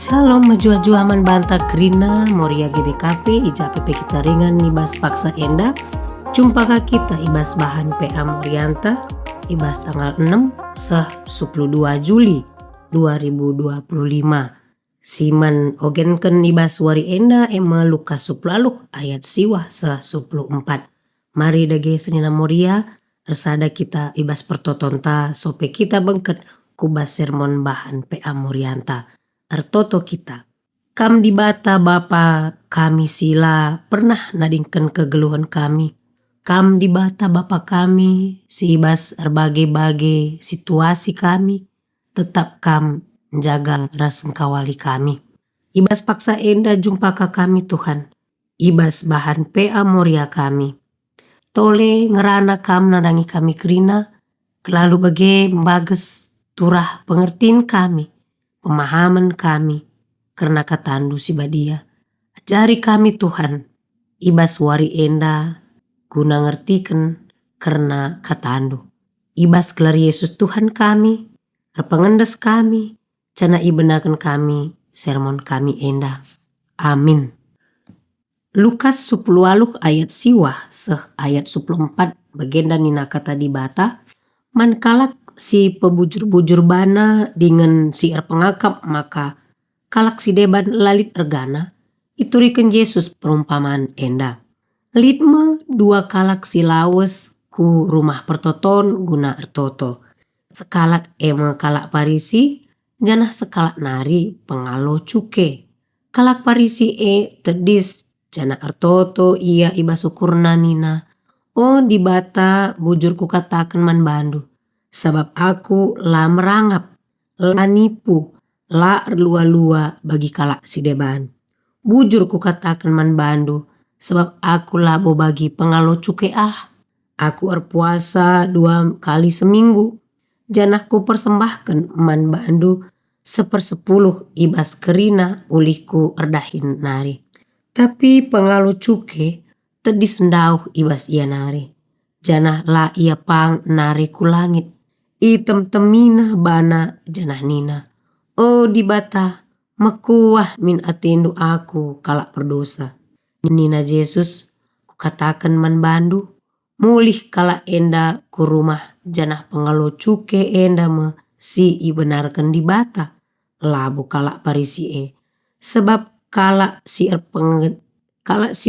Shalom maju-aju aman banta kerina Moria GBKP ija PP kita ringan nibas paksa enda Cumpaka kita ibas bahan PA Morianta ibas tanggal 6 seh 12 Juli 2025 Siman ogenken ibas wari enda ema Lukas 10 ayat siwah seh 14 Mari dage senina Moria ersada kita ibas pertotonta sope kita bengket kubas sermon bahan PA Morianta Artoto kita. Kam di bata Bapa kami sila pernah nadingkan kegeluhan kami. Kam di bata Bapa kami si ibas berbagai-bagai situasi kami. Tetap kam menjaga ras engkawali kami. Ibas paksa enda jumpa ke kami Tuhan. Ibas bahan PA Moria kami. Tole ngerana kam nadangi kami kerina. Kelalu bagai bages turah pengertiin kami. Pemahaman kami karena katandu si badia. Ajari kami Tuhan, ibas wari enda guna ngertikan karena katandu. Ibas gelar Yesus Tuhan kami, repengendes kami, cana ibenakan kami, sermon kami enda. Amin. Lukas 10 ayat siwah seh ayat 14 bagenda nina kata di bata, mankalak si pebujur-bujur bana dengan si pengakap maka kalak si deban lalit ergana iturikan Yesus perumpamaan enda. Litme dua kalak si lawes ku rumah pertoton guna ertoto. Sekalak eme kalak parisi janah sekalak nari pengalo cuke. Kalak parisi tedis jana ertoto ia iba syukurna nina. Oh di bata bujur ku katakan man bandu. Sebab aku la merangap, la nipu, la lua-lua bagi kalak si deban. Bujur ku katakan man bandu, sebab aku labo bagi pengalo cuke Aku erpuasa 2 kali seminggu. Janah ku persembahkan man bandu 1/10 ibas kerina ulihku erdahin nari. Tapi pengalo cuke tedis ndauh ibas ia nari. Janah la ia pang nari ku langit. Item temina bana janah nina. Oh di bata mekuah min atendu aku kalak berdosa. Nina Yesus ku katakan man bandu. Mulih kalak enda ku rumah janah pengalo cuke enda me si ibenarkan di bata. Labu kalak parisi Sebab kalak si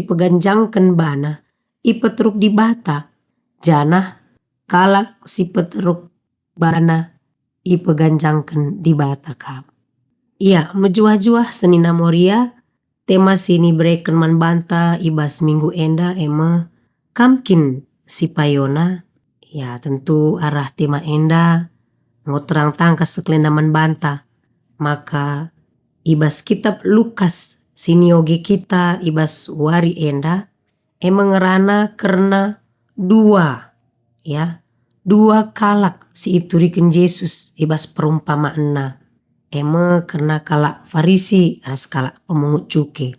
peganjangkan bana ipetruk di bata. Janah kalak si petruk bana ipeganjangkan di bata kap. Iya mejuah-juah senina Moria tema sini breken man banta ibas minggu enda ema kamkin si payona. Ya tentu arah tema enda ngoterang tangkas sekelenda man banta. Maka ibas kitab Lukas sinioge kita ibas wari enda ngerana karena 2 kalak si iturikan Yesus ibas perumpamaanna. Karena kalak farisi ras kalak pemungut cuke.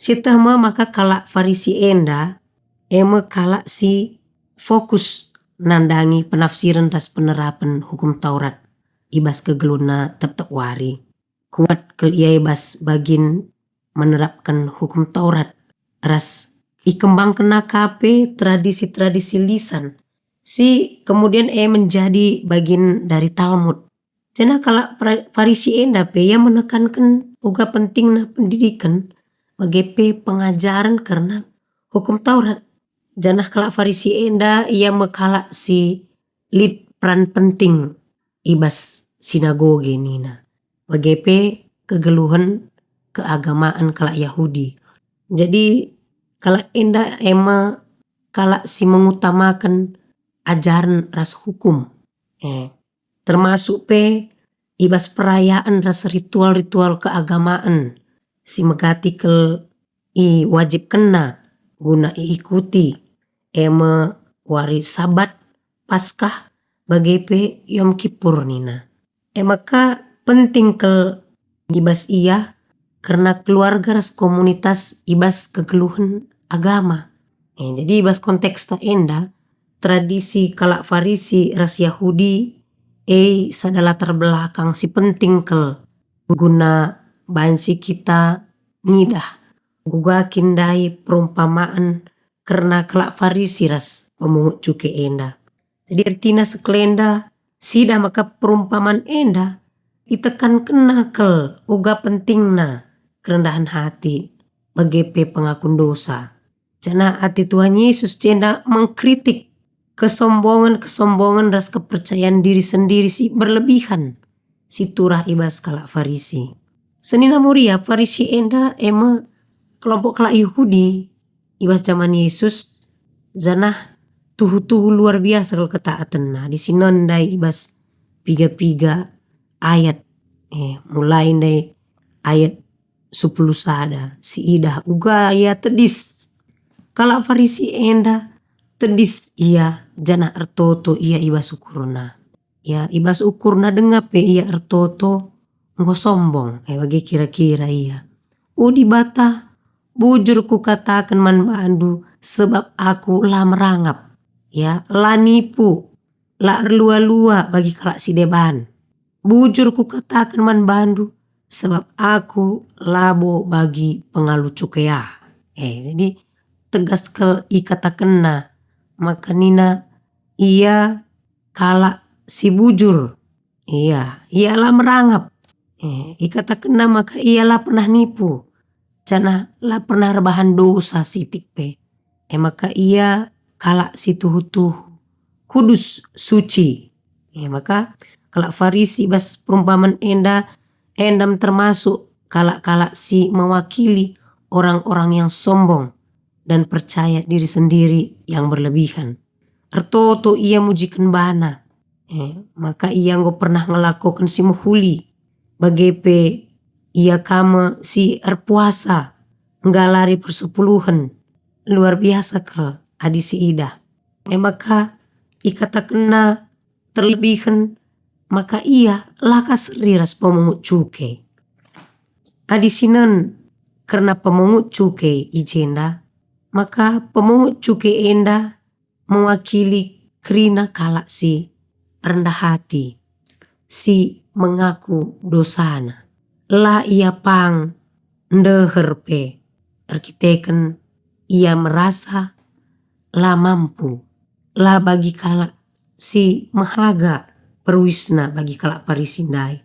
Sitama maka kalak farisi enda kalak si fokus nandangi penafsiran tas penerapan hukum Taurat. Ibas kegeluna tetap wari. Kuat ia ibas bagin menerapkan hukum Taurat. Ras ikembang kena KP tradisi-tradisi lisan. Si kemudian menjadi bagian dari Talmud. Jana kalak farisi enda yang menekankan uga pentingna pendidikan bagi pengajaran karena hukum Taurat. Jana kalak farisi enda ia mekalak si lid peran penting ibas sinagoge nina. Bagi kegeluhan keagamaan kalak Yahudi. Jadi kalak enda kalak si mengutamakan ajaran ras hukum. Termasuk ibas perayaan ras ritual-ritual keagamaan. Si megati wajib kena guna ikuti. Wari sabat paskah bagi Yom Kippur nina. Maka penting ibas ia karena keluarga ras komunitas ibas kegeluhan agama. Jadi ibas konteks ta enda tradisi kalak farisi ras Yahudi sada latar belakang si penting guna bansi kita ngidah guga kindai perumpamaan karena kelak Farisi ras pemungut cukai enda. Jadi artina sekelenda sida maka perumpamaan enda itekan kena kel uga pentingna kerendahan hati bagepe pengakun dosa. Jana hati Tuhan Yesus cenda mengkritik kesombongan ras kepercayaan diri sendiri si berlebihan si turah ibas kalak Farisi. Senina muria Farisi enda ema kelompok kelak Yahudi ibas zaman Yesus zanah tuhu luar biasa kalau ketaatan nah di sinon dai ibas piga ayat mulai dai ayat 10 sada si idah uga ya tedis kalak Farisi enda tedis ia jana ertoto ia ibas ukurna ya ibas ukurna dengape ia ertoto nggo sombong bagi kira-kira ia udi bata bujur ku katakan man bandu sebab aku lah merangap ya la nipu la lua bagi kalak si deban bujur ku katakan man bandu sebab aku labo bagi pengalu cukea jadi tegas ke ikata kena maka nina ia kalak si bujur ialah merangap ikata kena maka ialah pernah nipu jana lah pernah rebahan dosa sitik pe maka ia kalak si tuhu kudus suci maka kalak Farisi bas perumpamaan endam termasuk kalak si mewakili orang-orang yang sombong dan percaya diri sendiri yang berlebihan. Ertoto ia mujikan bana maka ia nggo pernah ngelakukan si muhuli bagepe ia kama si erpuasa nggalari persepuluhan luar biasa ke adi si ida maka ikata kena terlebihan maka ia lakas riras pemungut cukai adi sinan karena pemungut cukai ijenda maka pemungut cukai enda mewakili kerina kalak si rendah hati si mengaku dosana la ia pang ndeher pe arkiteken ia merasa la mampu la bagi kalak si mahaga perwisna bagi kalak parisindai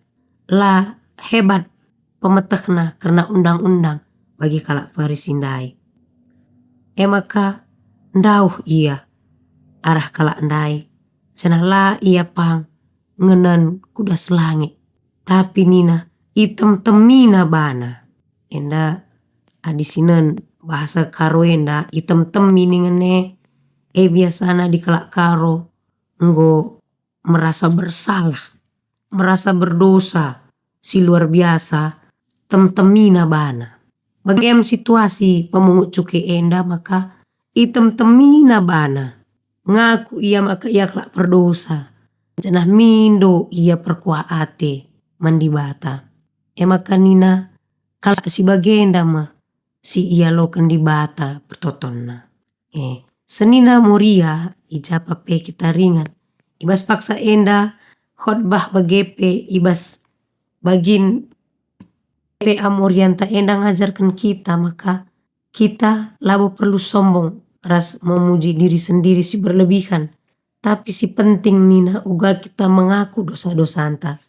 la hebat pemetekna karena undang-undang bagi kalak parisindai maka ndauh ia arah kalak ndai cana la ia pang ngenan kuda selangit tapi nina item temina bana enda adisinan bahasa karo enda item temi ngene biasana di kalak karo nggo merasa bersalah merasa berdosa si luar biasa temina bana bagaimana situasi pemungut cukai enda maka item temina bana ngaku ia maka ia kelak berdosa janah mindo ia perkuah ate mandibata maka nina kalak si bagenda mah si ia loken di bata pertotonna senina moria ijapa pe kita ringan ibas paksa enda khotbah bagepe ibas bagin pe amorianta enda ngajarkan kita maka kita labo perlu sombong ras memuji diri sendiri si berlebihan tapi si penting nina uga kita mengaku dosa-dosa anta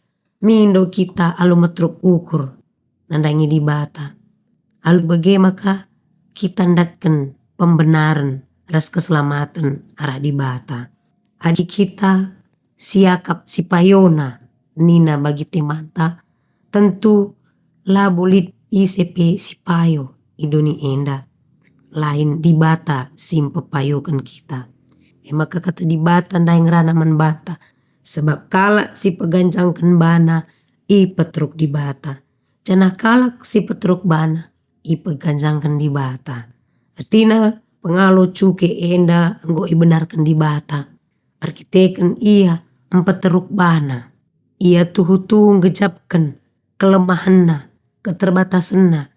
mindo kita alu metruk ukur nandangi di bata alu bage maka kita ndatken pembenaran ras keselamatan arah di bata adik kita siakap si payona nina bagi temanta tentu labolit ICP si payo idoni enda lain di bata sim pepayokan kita maka kata di bata ndai ngerana man bata sebab kalak si pegancangkan bana i petruk di bata jana kalak si petruk bana i pegancangkan di bata artina pengalo cuke enda enggo i benarkan di bata arkiteken ia empeteruk bana ia tuhu ngejapkan kelemahanna keterbatasanna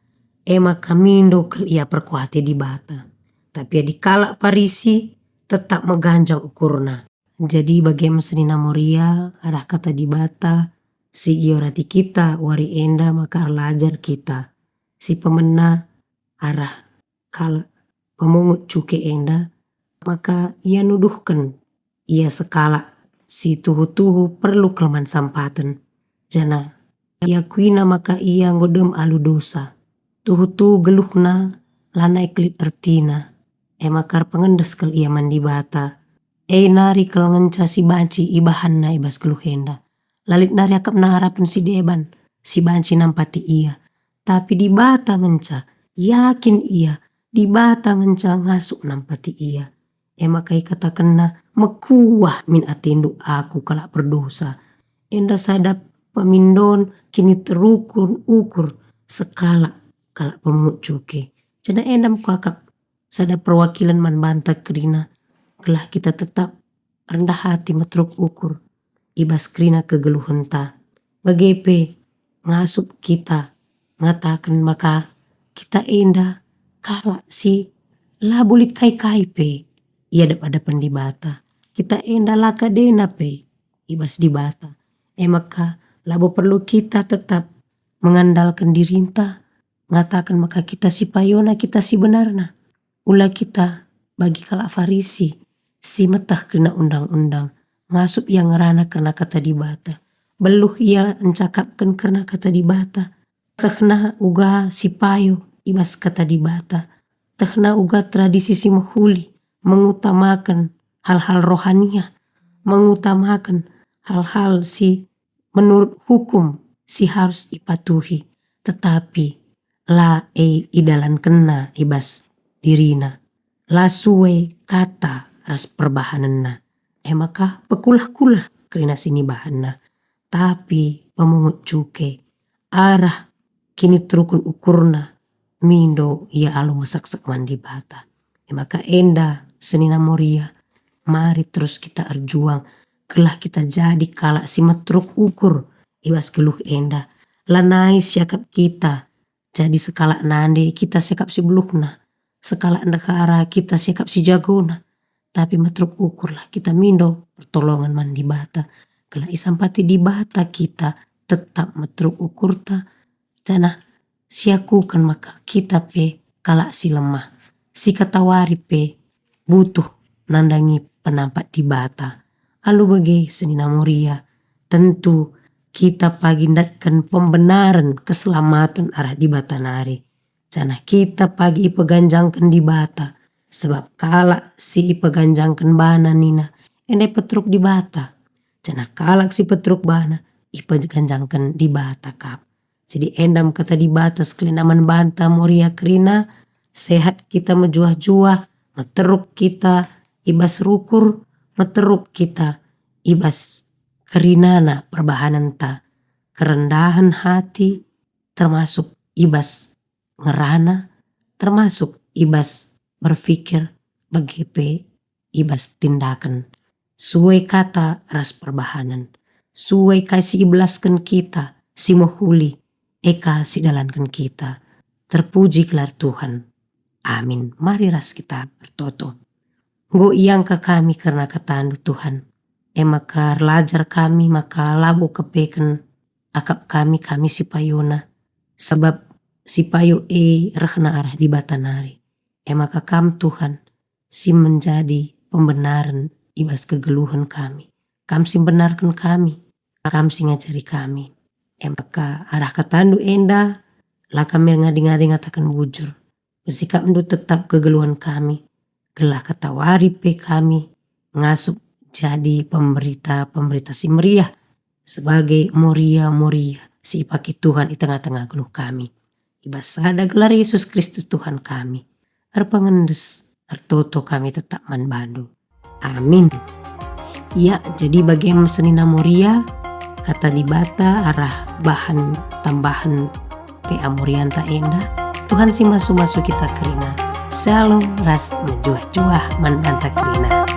maka mindo kel ia perkuate di bata tapi di kalak Parisi tetap meganjang ukurna jadi bagaimana senina moria arah kata di bata si iorati kita wari enda maka arlajar kita. Si pemena arah kala pemungut cuke enda maka ia nuduhkan ia sekala si tuhu-tuhu perlu kelemahan sampaten. Jana ia kuina maka ia ngodem alu dosa. Tuhu-tuhu geluhna lanai klit ertina. Makar pengendes kel ia mandi bata. Nari kel ngenca si banci ibahanna ibas geluh enda. Lalit nari akap na harapan si deban. Si banci nampati ia. Tapi di bata ngenca yakin ia. Di bata ngenca ngasuk nampati ia. Makai kata kena mekuah min atindu aku kalak berdosa. Enda sadap pemindon kini terukur ukur sekala kalak pemungut cuke. Jana endam kakap sadap perwakilan man banta kerina. Kelah kita tetap rendah hati metruk ukur. Ibas kerina kegeluhenta. Bagepe ngasup kita ngatakan maka kita enda kalak si labulit kai-kai pe. Ia ada pendibata. Kita enda laka dena pe. Ibas dibata. Maka labo perlu kita tetap mengandalkan dirinta. Ngatakan maka kita si payona kita si benarna. Ulah kita bagi kalak farisi. Si metah kena undang-undang. Ngasup yang ngerana karena kata dibata. Beluh ia encakapkan karena kata dibata. Tekna uga si payo ibas kata dibata. Tekna uga tradisi si mahuli. Mengutamakan hal-hal rohania, mengutamakan hal-hal si menurut hukum si harus ipatuhi, tetapi la idalan kena ibas dirina, la suwe kata ras perbahanana, maka pekulah-kulah kerina sini bahanna, tapi pemungut cuke arah kini terukun ukurna mindo ia alu masak-sak mandi bata, maka enda senina moria, mari terus kita arjuang, kelah kita jadi kalak si metruk ukur, ibas geluh enda, lanai siakap kita, jadi sekala nande kita siakap si beluhna, sekala negara kita siakap si jagona, tapi metruk ukur lah kita mindo pertolongan mandi bata, kelah isampati di bata kita tetap metruk ukur ta, jana siakukan maka kita pe kalak si lemah, si katawari pe butuh nandangi penampat di bata. Alu bagi senina moria, tentu kita pagindatkan pembenaran keselamatan arah di bata nari. Jana kita pagi ipeganjangkan di bata, sebab kalak si ipeganjangkan bana nina, endai petruk di bata. Jana kalak si petruk bana, ipeganjangkan di bata kap. Jadi endam kata di bata sekelenaman banta moria kerina, sehat kita menjuah-juah, meteruk kita ibas rukur, meteruk kita ibas kerinana perbahanan ta, kerendahan hati, termasuk ibas ngerana, termasuk ibas berpikir bagepe ibas tindakan. Suwe kata ras perbahanan, suwe kasih iblaskan kita, si mohuli, eka si dalankan kita. Terpuji gelar Tuhan. Amin. Mari ras kita bertoto. Nggo iyang ka kami karena katandu Tuhan. Maka lajar kami maka labo kepeken akap kami si payona. Sebab si payo rehna arah di batanari. Maka kam Tuhan si menjadi pembenaran ibas kegeluhan kami. Kam si benarkan kami. Kam si ngajari kami. Maka arah katandu enda lah kami ngadi-ngadi ngatakan bujur. Bersikap ndu tetap kegeluhan kami. Gelah katawari pe kami ngasup jadi pemberita si meriah. Sebagai moria-moria si ipaki Tuhan di tengah-tengah geluh kami. Ibas sada gelar Yesus Kristus Tuhan kami. Erpengendes, ertoto kami tetap manbandu. Amin. Ya, jadi bagaimana senina moria, kata di bata arah bahan tambahan pe amorianta enda. Tuhan si masuk-masuk kita kerina. Shalom ras menjuah-juah man banta kerina.